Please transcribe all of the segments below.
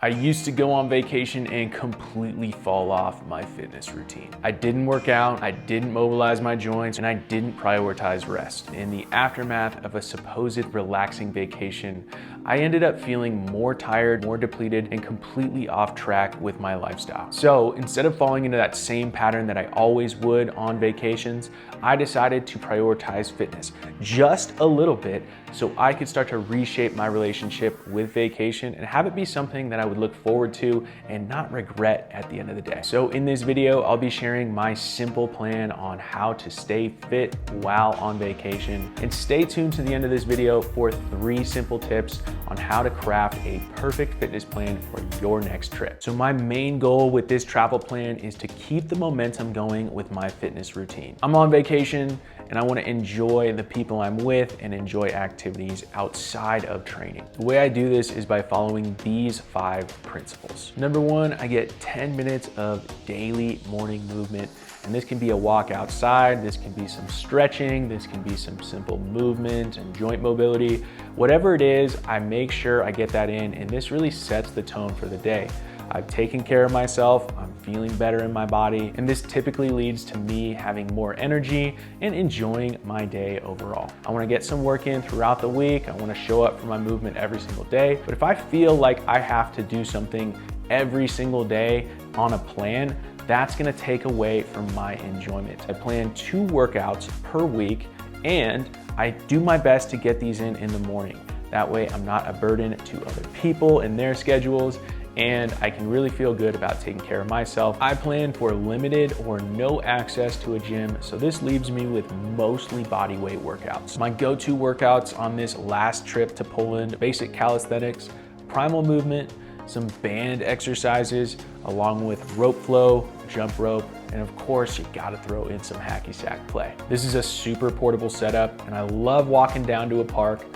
I used to go on vacation and completely fall off my fitness routine. I didn't work out, I didn't mobilize my joints, and I didn't prioritize rest. In the aftermath of a supposed relaxing vacation, I ended up feeling more tired, more depleted, and completely off track with my lifestyle. So instead of falling into that same pattern that I always would on vacations, I decided to prioritize fitness just a little bit so I could start to reshape my relationship with vacation and have it be something that I would look forward to and not regret at the end of the day. So in this video, I'll be sharing my simple plan on how to stay fit while on vacation. And stay tuned to the end of this video for 3 simple tips on how to craft a perfect fitness plan for your next trip. So my main goal with this travel plan is to keep the momentum going with my fitness routine. I'm on vacation and I want to enjoy the people I'm with and enjoy activities outside of training. The way I do this is by following these 5 principles. Number 1, I get 10 minutes of daily morning movement. And this can be a walk outside, this can be some stretching, this can be some simple movement and joint mobility. Whatever it is, I make sure I get that in, and this really sets the tone for the day. I've taken care of myself, I'm feeling better in my body, and this typically leads to me having more energy and enjoying my day overall. I wanna get some work in throughout the week, I wanna show up for my movement every single day, but if I feel like I have to do something every single day on a plan, that's gonna take away from my enjoyment. I plan 2 workouts per week, and I do my best to get these in the morning. That way I'm not a burden to other people and their schedules, and I can really feel good about taking care of myself. I plan for limited or no access to a gym, so this leaves me with mostly body weight workouts. My go-to workouts on this last trip to Poland: basic calisthenics, primal movement, some band exercises, along with rope flow, jump rope, and of course, you gotta throw in some hacky sack play. This is a super portable setup, and I love walking down to a park,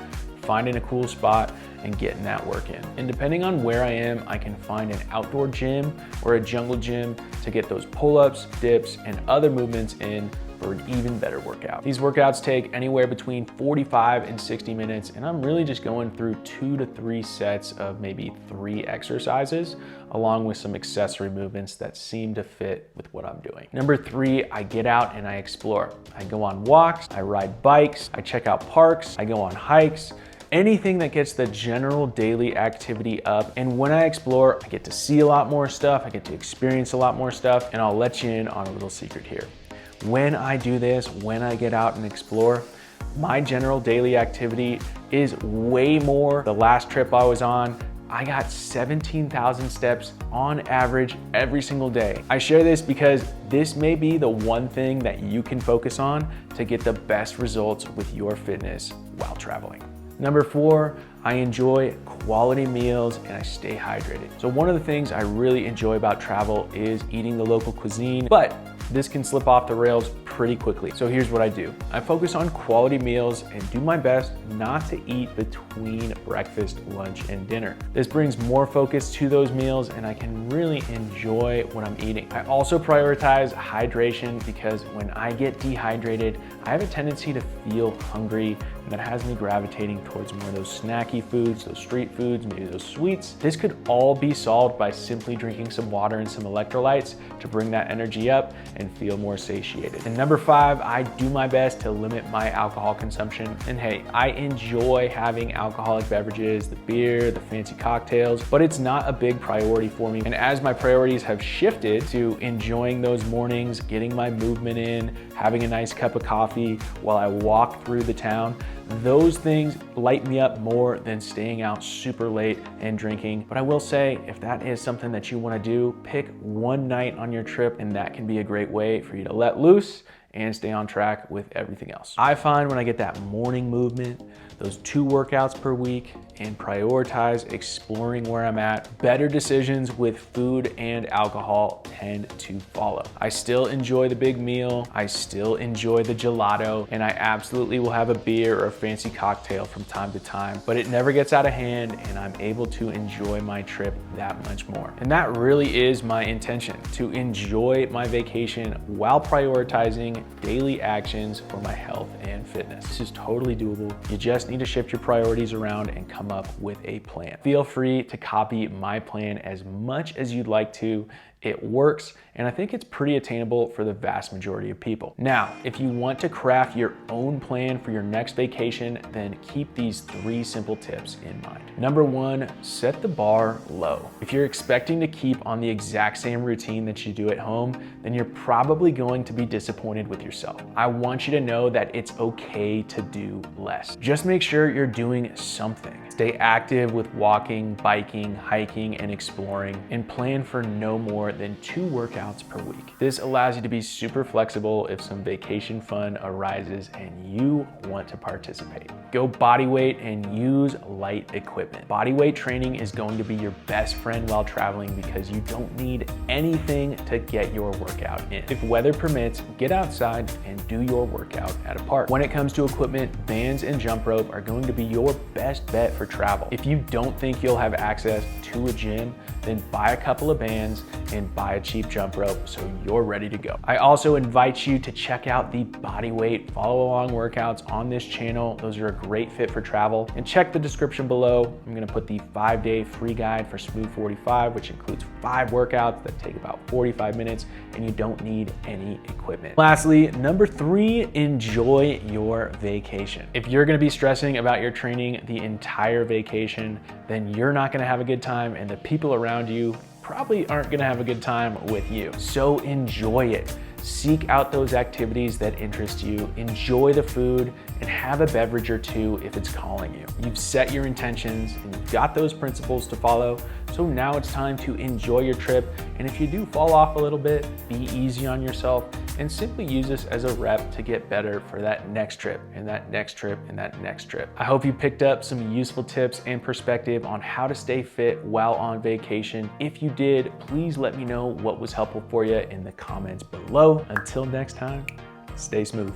finding a cool spot, and getting that work in. And depending on where I am, I can find an outdoor gym or a jungle gym to get those pull-ups, dips, and other movements in for an even better workout. These workouts take anywhere between 45 and 60 minutes, and I'm really just going through 2 to 3 sets of maybe 3 exercises, along with some accessory movements that seem to fit with what I'm doing. Number 3, I get out and I explore. I go on walks, I ride bikes, I check out parks, I go on hikes, anything that gets the general daily activity up. And when I explore, I get to see a lot more stuff, I get to experience a lot more stuff, and I'll let you in on a little secret here. When I do this, when I get out and explore, my general daily activity is way more. The last trip I was on, I got 17,000 steps on average every single day. I share this because this may be the one thing that you can focus on to get the best results with your fitness while traveling. Number 4, I enjoy quality meals and I stay hydrated. So one of the things I really enjoy about travel is eating the local cuisine, but this can slip off the rails pretty quickly. So here's what I do. I focus on quality meals and do my best not to eat between breakfast, lunch, and dinner. This brings more focus to those meals and I can really enjoy what I'm eating. I also prioritize hydration because when I get dehydrated, I have a tendency to feel hungry, and that has me gravitating towards more of those snacky foods, those street foods, maybe those sweets. This could all be solved by simply drinking some water and some electrolytes to bring that energy up and feel more satiated. And number 5, I do my best to limit my alcohol consumption. And hey, I enjoy having alcoholic beverages, the beer, the fancy cocktails, but it's not a big priority for me. And as my priorities have shifted to enjoying those mornings, getting my movement in, having a nice cup of coffee while I walk through the town, those things light me up more than staying out super late and drinking. But I will say, if that is something that you want to do, pick one night on your trip, and that can be a great way for you to let loose and stay on track with everything else. I find when I get that morning movement, those 2 workouts per week, and prioritize exploring where I'm at, better decisions with food and alcohol tend to follow. I still enjoy the big meal, I still enjoy the gelato, and I absolutely will have a beer or a fancy cocktail from time to time, but it never gets out of hand and I'm able to enjoy my trip that much more. And that really is my intention, to enjoy my vacation while prioritizing daily actions for my health and fitness. This is totally doable. You just need to shift your priorities around and come up with a plan. Feel free to copy my plan as much as you'd like to. It works, and I think it's pretty attainable for the vast majority of people. Now, if you want to craft your own plan for your next vacation, then keep these 3 simple tips in mind. Number 1, set the bar low. If you're expecting to keep on the exact same routine that you do at home, then you're probably going to be disappointed with yourself. I want you to know that it's okay to do less. Just make sure you're doing something. Stay active with walking, biking, hiking, and exploring, and plan for no more than 2 workouts per week. This allows you to be super flexible if some vacation fun arises and you want to participate. Go body weight and use light equipment. Body weight training is going to be your best friend while traveling because you don't need anything to get your workout in. If weather permits, get outside and do your workout at a park. When it comes to equipment, bands and jump rope are going to be your best bet for travel. If you don't think you'll have access to a gym, then buy a couple of bands and buy a cheap jump rope so you're ready to go. I also invite you to check out the body weight follow along workouts on this channel. Those are a great fit for travel. And check the description below. I'm gonna put the 5-day free guide for smoov 45, which includes 5 workouts that take about 45 minutes and you don't need any equipment. Lastly, number 3, enjoy your vacation. If you're gonna be stressing about your training the entire vacation, then you're not gonna have a good time and the people around you probably aren't gonna have a good time with you. So enjoy it. Seek out those activities that interest you, enjoy the food, and have a beverage or 2 if it's calling you. You've set your intentions and you've got those principles to follow, so now it's time to enjoy your trip. And if you do fall off a little bit, be easy on yourself and simply use this as a rep to get better for that next trip and that next trip and that next trip. I hope you picked up some useful tips and perspective on how to stay fit while on vacation. If you did, please let me know what was helpful for you in the comments below. Until next time, stay smooth.